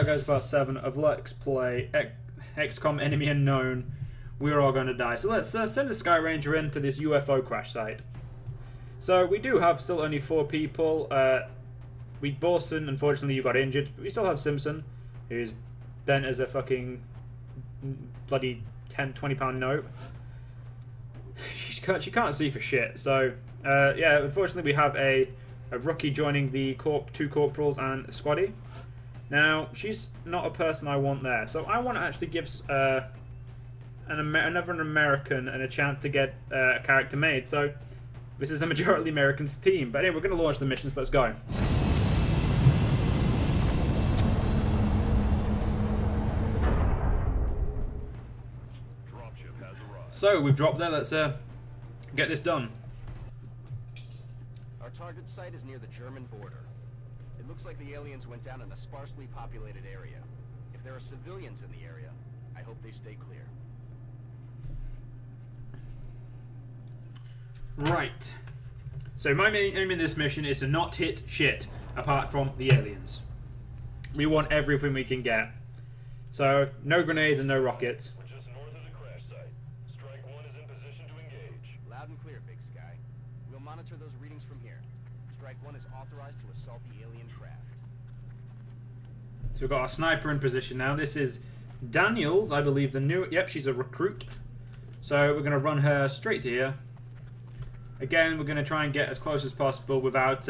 that goes past 7 of Let's Play XCOM Enemy Unknown. We're all going to die. So let's send a Sky Ranger into this UFO crash site. So we do have still only 4 people. Boston, unfortunately, you got injured. But we still have Simpson, who's bent as a fucking bloody 10, 20-pound note. She can't see for shit. So yeah, unfortunately, we have a rookie joining the 2 corporals and a squaddy. Now, she's not a person I want there, so I want to actually give another American a chance to get a character made. So this is a majority Americans team. But anyway, we're going to launch the missions. Let's go. So we've dropped there. Let's get this done. Our target site is near the German border. It looks like the aliens went down in a sparsely populated area. If there are civilians in the area, I hope they stay clear. Right. So my main aim in this mission is to not hit shit apart from the aliens. We want everything we can get. So no grenades and no rockets. We're just north of the crash site. Strike 1 is in position to engage. Loud and clear, Big Sky. We'll monitor those readings from here. Strike 1 is authorized to assault the alien craft. So we've got our sniper in position now. This is Daniels, I believe the new... Yep, she's a recruit. So we're going to run her straight to here. Again, we're going to try and get as close as possible without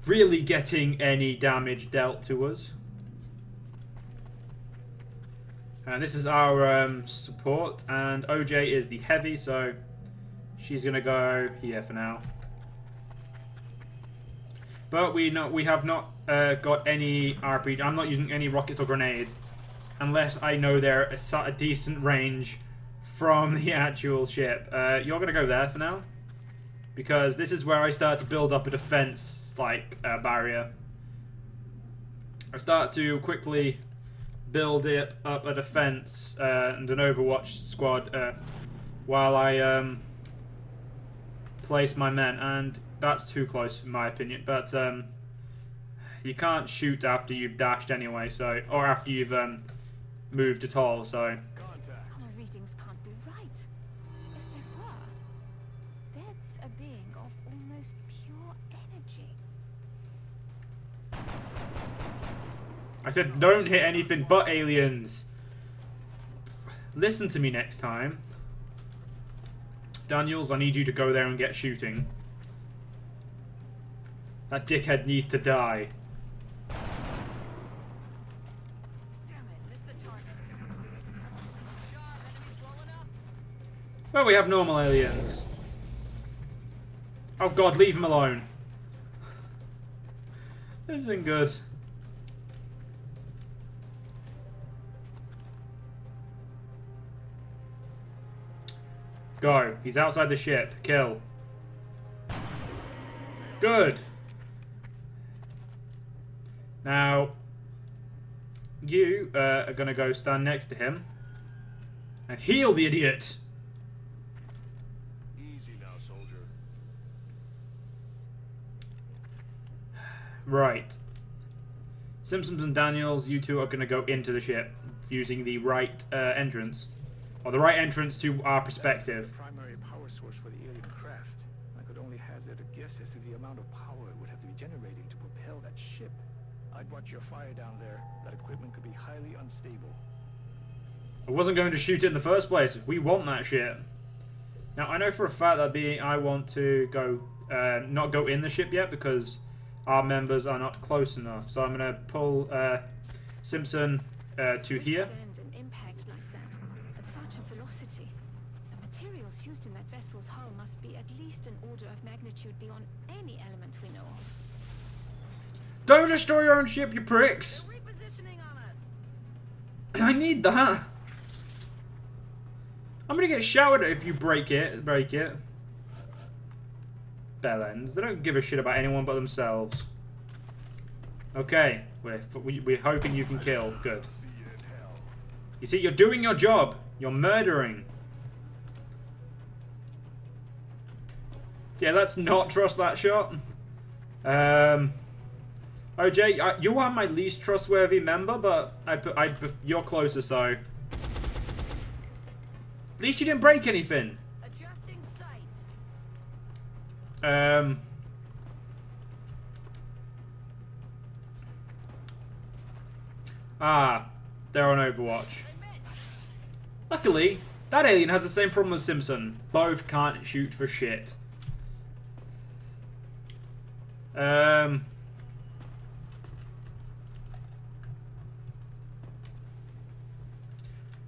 really getting any damage dealt to us. And this is our support, and OJ is the heavy, so she's going to go here for now. But we have not got any RPG. I'm not using any rockets or grenades unless I know they're a decent range from the actual ship. You're going to go there for now, because this is where I start to build up a defense barrier. I start to quickly build up a defense and an Overwatch squad while I place my men, and that's too close in my opinion. But you can't shoot after you've dashed anyway, so or after you've moved at all. So Our readings can't be right. If they were, that's a being of almost pure energy. I said don't hit anything but aliens. Listen to me next time. Daniels, I need you to go there and get shooting. That dickhead needs to die. Well, we have normal aliens. Oh god, leave him alone. This isn't good. Go. He's outside the ship. Kill. Good. Now, you are going to go stand next to him and heal the idiot. Easy now, soldier. Right. Simpsons and Daniels, you two are going to go into the ship using the right entrance. Or the right entrance to our perspective. Primary power source for the alien craft. I could only hazard a guess as to the amount of power it would have to be generating to propel that ship. I'd watch your fire down there. That equipment could be highly unstable. I wasn't going to shoot it in the first place. We want that shit. Now, I know for a fact that I want to go, not go in the ship yet because our members are not close enough. So I'm going to pull Simpson to here. An impact like that at such a velocity. The materials used in that vessel's hull must be at least an order of magnitude beyond any element we know of. Don't destroy your own ship, you pricks! They're repositioning on us. I need that. I'm gonna get showered at if you break it. Bellends. They don't give a shit about anyone but themselves. Okay, we're hoping you can kill. Good. You see, you're doing your job. You're murdering. Yeah, let's not trust that shot. OJ, you are my least trustworthy member, but you're closer, so. At least you didn't break anything. Adjusting sights. They're on Overwatch. Luckily, that alien has the same problem as Simpson. Both can't shoot for shit.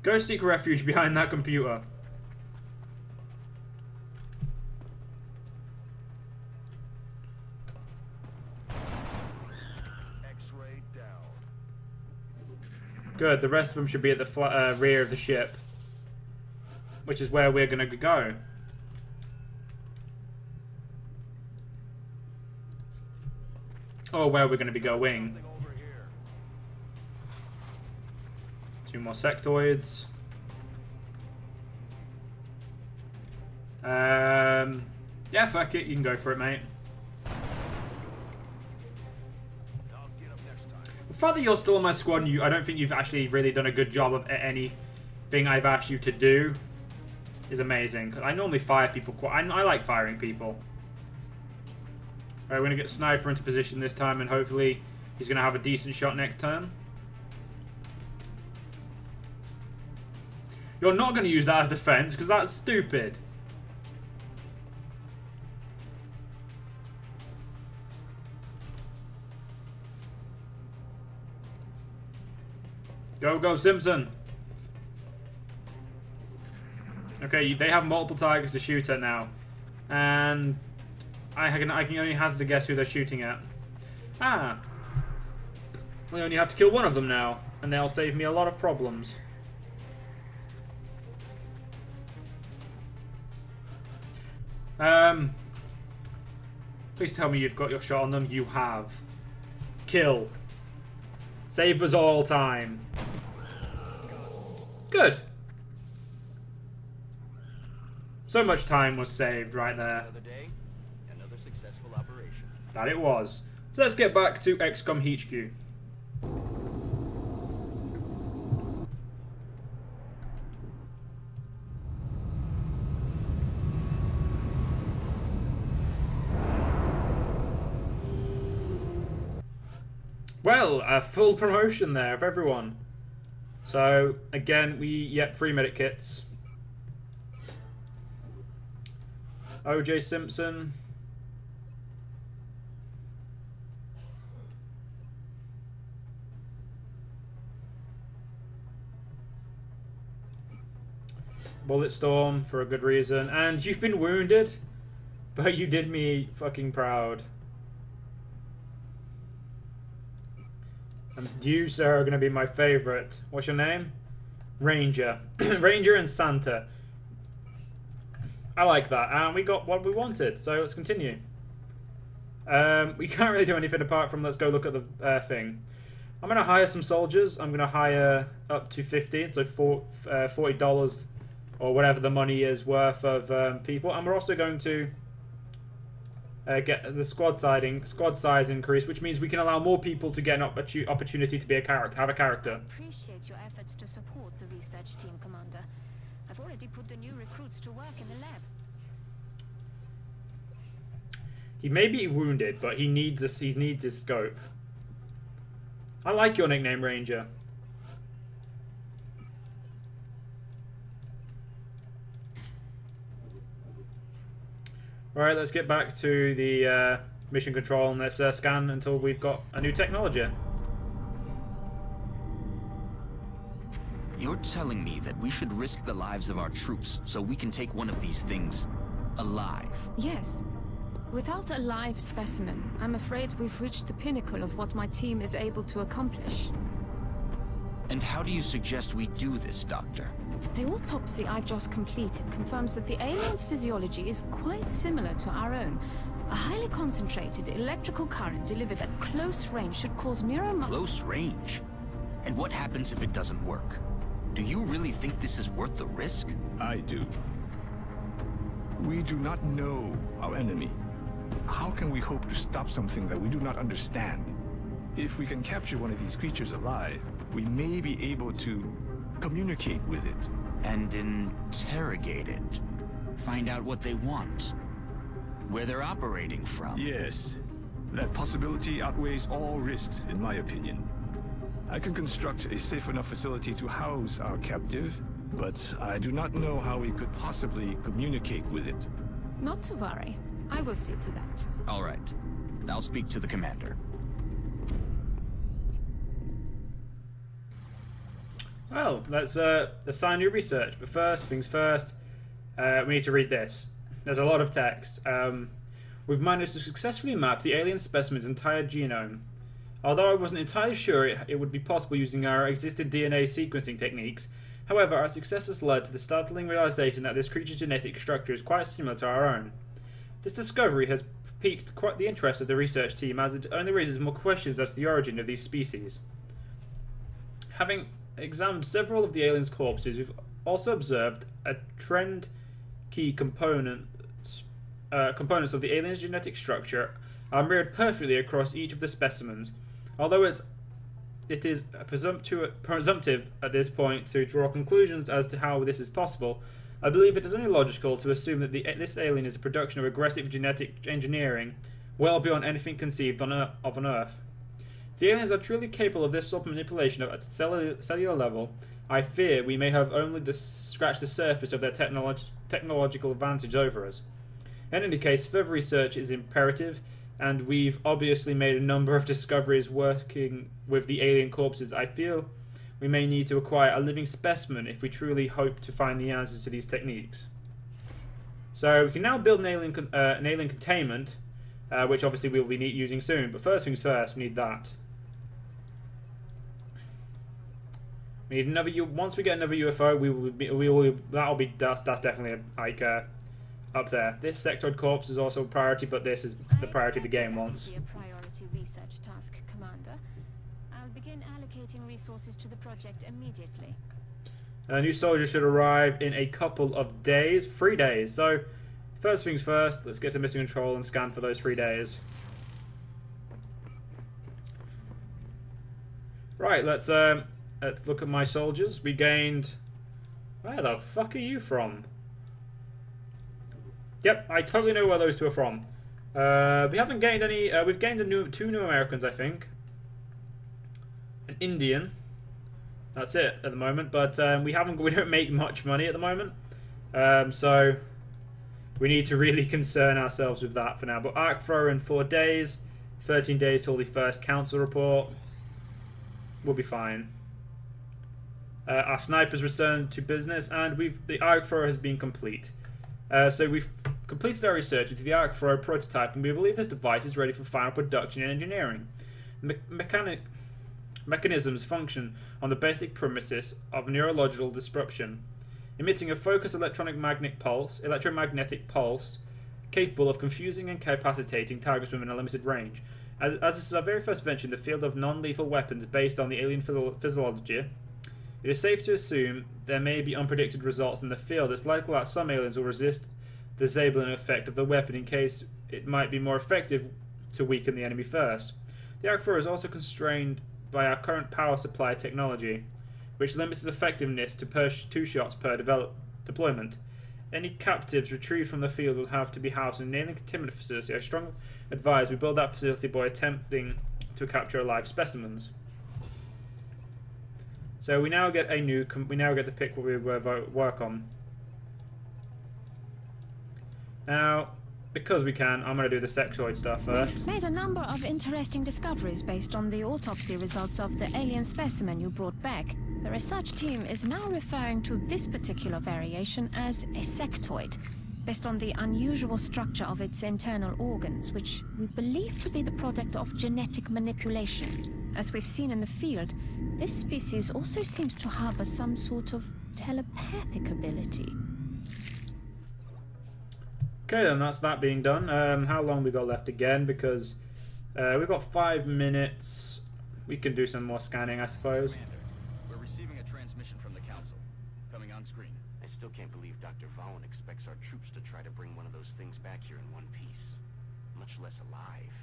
Go seek refuge behind that computer. X-ray down. Good, the rest of them should be at the rear of the ship. Which is where we're gonna go. Or where we're gonna be going. Something over here. 2 more sectoids. Yeah, fuck it, you can go for it, mate. I'll get 'em next time. The fact that you're still on my squad and I don't think you've actually really done a good job of anything I've asked you to do is amazing. 'Cause I normally fire people I like firing people. Alright, we're going to get Sniper into position this time and hopefully he's going to have a decent shot next turn. You're not going to use that as defense because that's stupid. Go, Simpson. Okay, they have multiple targets to shoot at now. And I can only hazard to guess who they're shooting at. We only have to kill one of them now. And they'll save me a lot of problems. Please tell me you've got your shot on them. You have. Kill. Save us all time. Good. So much time was saved right there. Another day, another successful operation. That it was. So let's get back to XCOM HQ. Well, a full promotion there of everyone. So, again, free medic kits. OJ Simpson. Bulletstorm for a good reason. And you've been wounded, but you did me fucking proud. And you, sir, are going to be my favourite. What's your name? Ranger. Ranger and Santa. I like that. And we got what we wanted, so let's continue. We can't really do anything apart from let's go look at the thing. I'm going to hire some soldiers. I'm going to hire up to 50, so $40 or whatever the money is worth of people. And we're also going to get the squad size increase, which means we can allow more people to get an opportunity to be have a character. I appreciate your efforts to support the research team, Commander. I've already put the new recruits to work in the lab. He may be wounded, but he needs his scope. I like your nickname, Ranger. Alright, let's get back to the mission control and let's scan until we've got a new technology. You're telling me that we should risk the lives of our troops so we can take one of these things alive? Yes. Without a live specimen, I'm afraid we've reached the pinnacle of what my team is able to accomplish. And how do you suggest we do this, Doctor? The autopsy I've just completed confirms that the alien's physiology is quite similar to our own. A highly concentrated electrical current delivered at close range should cause Close range? And what happens if it doesn't work? Do you really think this is worth the risk? I do. We do not know our enemy. How can we hope to stop something that we do not understand? If we can capture one of these creatures alive, we may be able to communicate with it. And interrogate it. Find out what they want. Where they're operating from. Yes. That possibility outweighs all risks, in my opinion. I can construct a safe enough facility to house our captive, but I do not know how we could possibly communicate with it. Not to worry. I will see to that. All right. I'll speak to the commander. Well, let's assign new research. But first things first, we need to read this. There's a lot of text. We've managed to successfully map the alien specimen's entire genome. Although I wasn't entirely sure it would be possible using our existing DNA sequencing techniques, however, our success has led to the startling realization that this creature's genetic structure is quite similar to our own. This discovery has piqued quite the interest of the research team, as it only raises more questions as to the origin of these species. Having examined several of the aliens' corpses, we've also observed a trend. Key components of the alien's genetic structure are mirrored perfectly across each of the specimens. Although it is presumptive at this point to draw conclusions as to how this is possible, I believe it is only logical to assume that this alien is a production of aggressive genetic engineering well beyond anything conceived on Earth. If the aliens are truly capable of this sort of manipulation at cellular level, I fear we may have only scratched the surface of their technological advantage over us. In any case, further research is imperative, and we've obviously made a number of discoveries working with the alien corpses. I feel we may need to acquire a living specimen if we truly hope to find the answers to these techniques. So we can now build an alien containment, which obviously we'll be using soon. But first things first, we need that. We need another. Once we get another UFO, that's definitely like up there. This sectoid corpse is also a priority, but this is the priority the game wants. Be a priority research task, Commander. I'll begin allocating resources to the project immediately. A new soldier should arrive in a couple of days, 3 days. So, first things first, let's get to mission control and scan for those 3 days. Right, let's look at my soldiers. We gained. Where the fuck are you from? Yep, I totally know where those two are from. We haven't gained any. We've gained two new Americans, I think. An Indian. That's it at the moment. But we don't make much money at the moment. So we need to really concern ourselves with that for now. But arc thrower in 4 days, 13 days till the first council report. We'll be fine. Our snipers returned to business, and the arc thrower has been complete. So we've completed our research into the arc thrower prototype, and we believe this device is ready for final production and engineering. Mechanisms function on the basic premises of neurological disruption, emitting a focused electromagnetic pulse capable of confusing and incapacitating targets within a limited range. As this is our very first venture in the field of non-lethal weapons based on the alien physiology, it is safe to assume there may be unpredicted results in the field. It's likely that some aliens will resist the disabling effect of the weapon in case it might be more effective to weaken the enemy first. The arc thrower is also constrained by our current power supply technology, which limits its effectiveness to 2 shots per deployment. Any captives retrieved from the field will have to be housed in an alien containment facility. I strongly advise we build that facility by attempting to capture live specimens. So we now get to pick what we work on. Now, because we can, I'm going to do the sexoid stuff first. We've made a number of interesting discoveries based on the autopsy results of the alien specimen you brought back. The research team is now referring to this particular variation as a sectoid, based on the unusual structure of its internal organs, which we believe to be the product of genetic manipulation. As we've seen in the field, this species also seems to harbor some sort of telepathic ability. Okay, then that's that being done. How long we got left again? Because we've got 5 minutes. We can do some more scanning, I suppose. Commander, we're receiving a transmission from the council. Coming on screen. I still can't believe Dr. Vaughn expects our troops to try to bring one of those things back here in one piece, much less alive.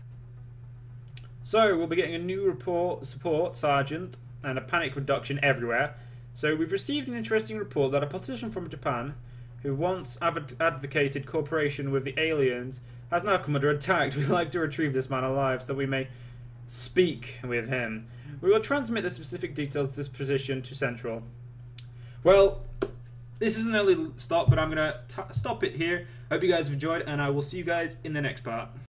So we'll be getting a new support sergeant and a panic reduction everywhere. So we've received an interesting report that a politician from Japan, who once advocated cooperation with the aliens, has now come under attack. We'd like to retrieve this man alive so that we may speak with him. We will transmit the specific details of this position to Central. Well, this is an early stop, but I'm going to stop it here. Hope you guys have enjoyed, and I will see you guys in the next part.